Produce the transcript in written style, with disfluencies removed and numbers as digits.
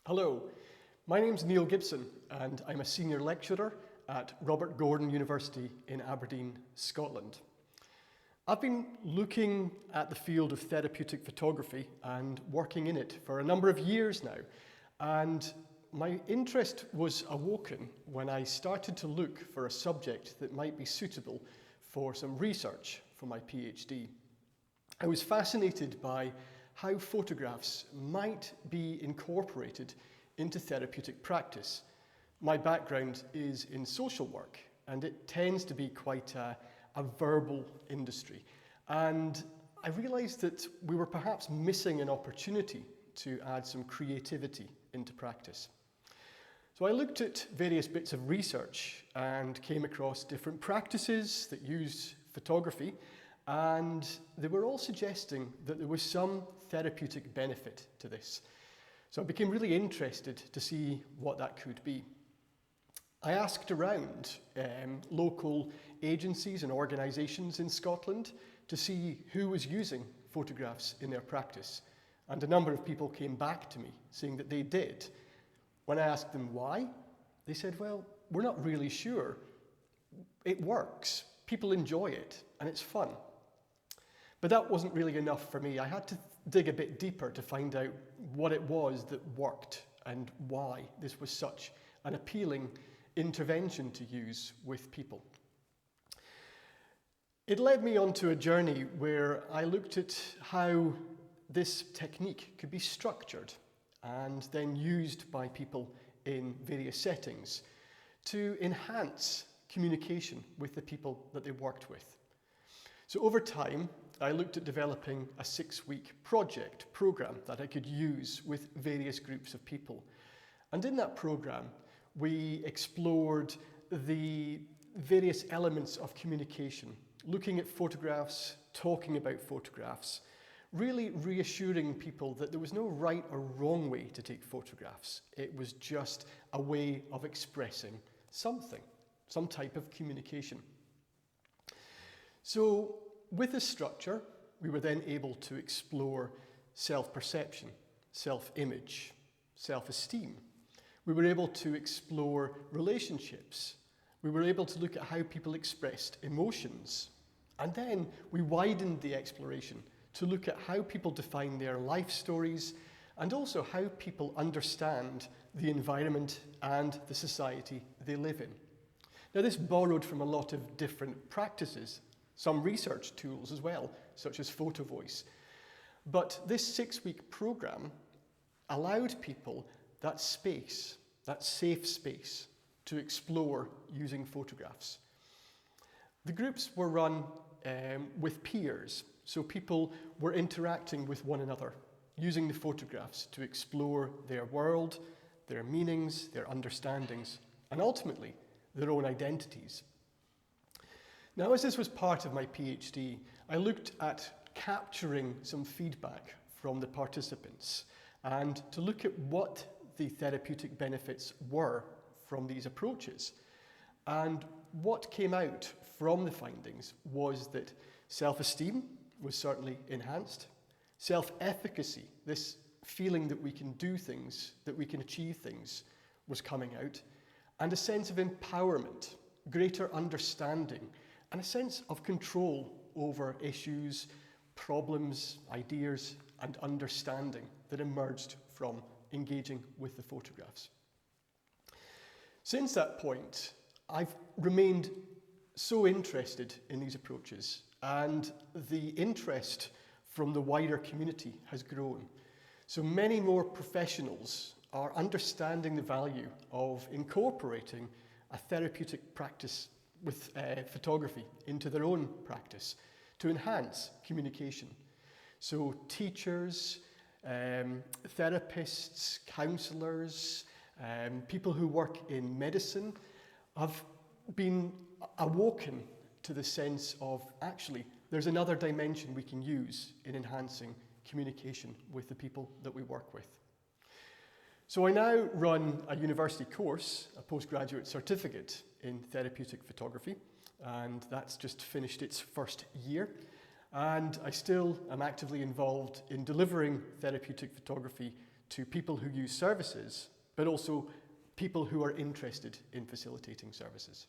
Hello, my name's Neil Gibson and I'm a senior lecturer at Robert Gordon University in Aberdeen, Scotland. I've been looking at the field of therapeutic photography and working in it for a number of years now, and my interest was awoken when I started to look for a subject that might be suitable for some research for my PhD. I was fascinated by how photographs might be incorporated into therapeutic practice. My background is in social work, and it tends to be quite a verbal industry. And I realised that we were perhaps missing an opportunity to add some creativity into practice. So I looked at various bits of research and came across different practices that use photography, and they were all suggesting that there was some therapeutic benefit to this. So I became really interested to see what that could be. I asked around local agencies and organisations in Scotland to see who was using photographs in their practice, and a number of people came back to me saying that they did. When I asked them why, they said, well, we're not really sure. It works, people enjoy it, and it's fun. But that wasn't really enough for me. I had to dig a bit deeper to find out what it was that worked and why this was such an appealing intervention to use with people. It led me onto a journey where I looked at how this technique could be structured and then used by people in various settings to enhance communication with the people that they worked with. So over time, I looked at developing a 6-week program that I could use with various groups of people. And in that program, we explored the various elements of communication, looking at photographs, talking about photographs, really reassuring people that there was no right or wrong way to take photographs. It was just a way of expressing something, some type of communication. So with this structure, we were then able to explore self-perception, self-image, self-esteem. We were able to explore relationships. We were able to look at how people expressed emotions. And then we widened the exploration to look at how people define their life stories and also how people understand the environment and the society they live in. Now, this borrowed from a lot of different practices, some research tools as well, such as photo voice. But this 6-week program allowed people that space, that safe space, to explore using photographs. The groups were run with peers, so people were interacting with one another, using the photographs to explore their world, their meanings, their understandings, and ultimately their own identities. Now, as this was part of my PhD, I looked at capturing some feedback from the participants and to look at what the therapeutic benefits were from these approaches. And what came out from the findings was that self-esteem was certainly enhanced, self-efficacy, this feeling that we can do things, that we can achieve things, was coming out, and a sense of empowerment, greater understanding, and a sense of control over issues, problems, ideas, and understanding that emerged from engaging with the photographs. Since that point, I've remained so interested in these approaches, and the interest from the wider community has grown. So many more professionals are understanding the value of incorporating a therapeutic practice with photography into their own practice to enhance communication. So teachers, therapists, counsellors, people who work in medicine have been awoken to the sense of actually there's another dimension we can use in enhancing communication with the people that we work with. So I now run a university course, a postgraduate certificate in therapeutic photography, and that's just finished its first year. And I still am actively involved in delivering therapeutic photography to people who use services, but also people who are interested in facilitating services.